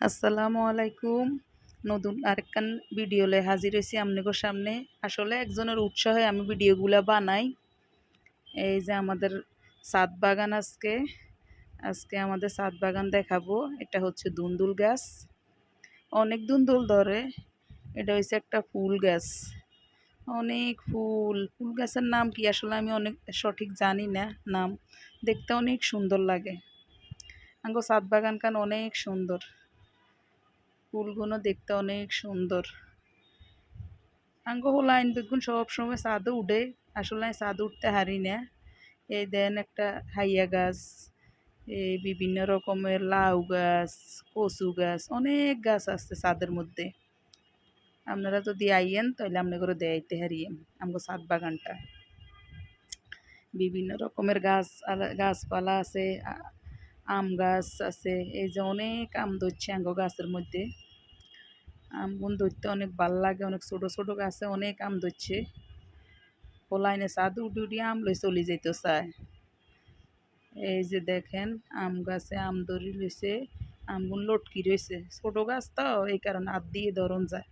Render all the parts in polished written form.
আসসালামু আলাইকুম। নতুন আরেকখান ভিডিও লয়ে হাজির হইছি আপনাদের সামনে। আসলে একজনের উৎসাহে আমি ভিডিওগুলা বানাই। এই যে আমাদের ছাদ বাগান আজকে আমাদের ছাদ বাগান দেখাবো। এটা হচ্ছে দুন্দুল গাছ। অনেক দুন্দুল ধরে। এটা হইছে একটা ফুল গাছ। অনেক ফুল। ফুল গাছের নাম কি আসলে আমি অনেক সঠিক জানি না নাম। দেখতে অনেক সুন্দর লাগে। আমগো ছাদ বাগানখান অনেক সুন্দর। ফুলগুলো দেখতে অনেক সুন্দর। আঙ্গ লাইন বেগুন সব সময় ছাদে উঠে। আসলে আমি ছাদে উঠতে হারি না। এই দেন একটা হাইয়া গাছ, এই বিভিন্ন রকমের লাউ গাছ, কচু গাছ, অনেক গাছ আছে ছাদের মধ্যে। আপনারা যদি আইয়েন তাহলে আপনি করে দেখাইতে হারিয়েন আমগো ছাদ বাগানটা। বিভিন্ন রকমের গাছপালা আছে, আম গাছ আছে। এই যে অনেক আম ধরছে আঙ্গ গাছের মধ্যে। আমগুন ধরতে অনেক ভাল লাগে। অনেক ছোট ছোট গাছে অনেক আম ধরছে। পোলাইনে ছাদ উঠি উঠি আম লই চলে যেতে চায়। এই যে দেখেন আম গাছে আম ধরি লইছে। আমগুন লটকি রয়েছে, ছোট গাছ তো এই কারণে হাত দিয়ে ধরন যায়।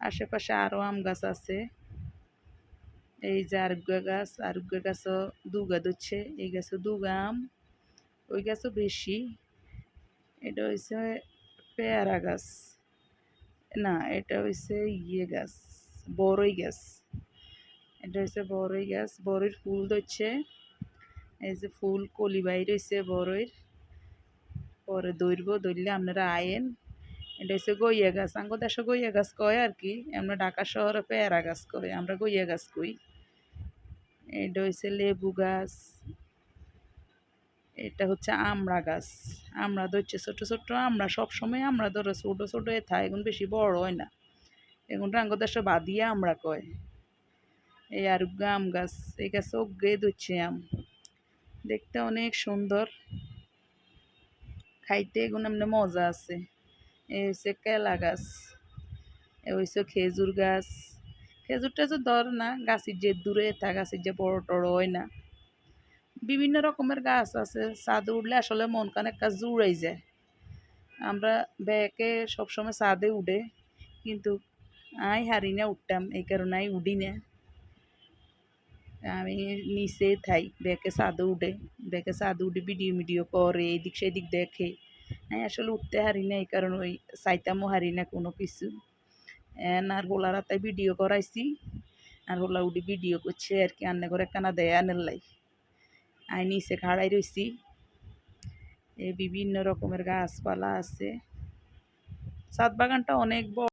আশেপাশে আরো আম গাছ আছে। এই যে আরুগ্গা গাছও দুগা ধরছে। এই গাছও দুগা আম, ওই গাছও বেশি। এটা হইছে পেয়ারা গাছ, না এটা হইছে গাছ, বড়ই গাছ। এটা হচ্ছে বড়ই গাছ। বড়ইর ফুল ধরছে। এই যে ফুল কলি বাইর হইছে বড়ইর। পরে ধরলে আপনারা আয়েন। এটা হচ্ছে গইয়া গাছ। আঙ্গ দেশে গইয়া গাছ কয় আর কি। আমরা ঢাকা শহরে পেয়ারা গাছ কয়, আমরা গইয়া গাছ কই। এটা হচ্ছে লেবু গাছ। এটা হচ্ছে আমড়া গাছ। আমড়া ধরছে ছোট ছোট আমড়া। সবসময় আমড়া ধরে ছোট ছোট থাকে, এখন বেশি বড় হয় না। এখন আঙ্গ দেশে বাদিয়া আমড়া কয়। এই আরুগ্গা আম গাছ। এই গাছে অগ্গে ধরছে আম। দেখতে অনেক সুন্দর, খাইতে এগুলো এমনি মজা আছে। এই হচ্ছে কেলা গাছ। এ হচ্ছে খেজুর গাছ। খেজুর টেজুর ধর না, গাছের যে দূরে তা গাছের যে বড় টড় হয় না। বিভিন্ন রকমের গাছ আছে। ছাদে উঠলে আসলে মন কান একটা জুড়াই যায়। আমরা ব্যাকে সবসময় ছাদে উঠে, কিন্তু আই হারি না উঠতাম, এই কারণে আই উঠি না। আমি নিচে থাই, ব্যাকে ছাদে উঠে। ব্যাকে ছাদে উঠে ভিডিও মিডিও করে, এদিক সেদিক দেখে। আমি আসলে উঠতে হারি না, এই কারণে ওই চাইতামও হারি না কোনো কিছু। আর হোলার হাতে ভিডিও করাইছি, আর হোলা উঠি ভিডিও করছে আর কি। আন্নে করে কানা দেয় আনের লাই। আই নিচে খাড়াই রইছি। এই বিভিন্ন রকমের গাছপালা আছে। ছাদ বাগানটা অনেক বড়।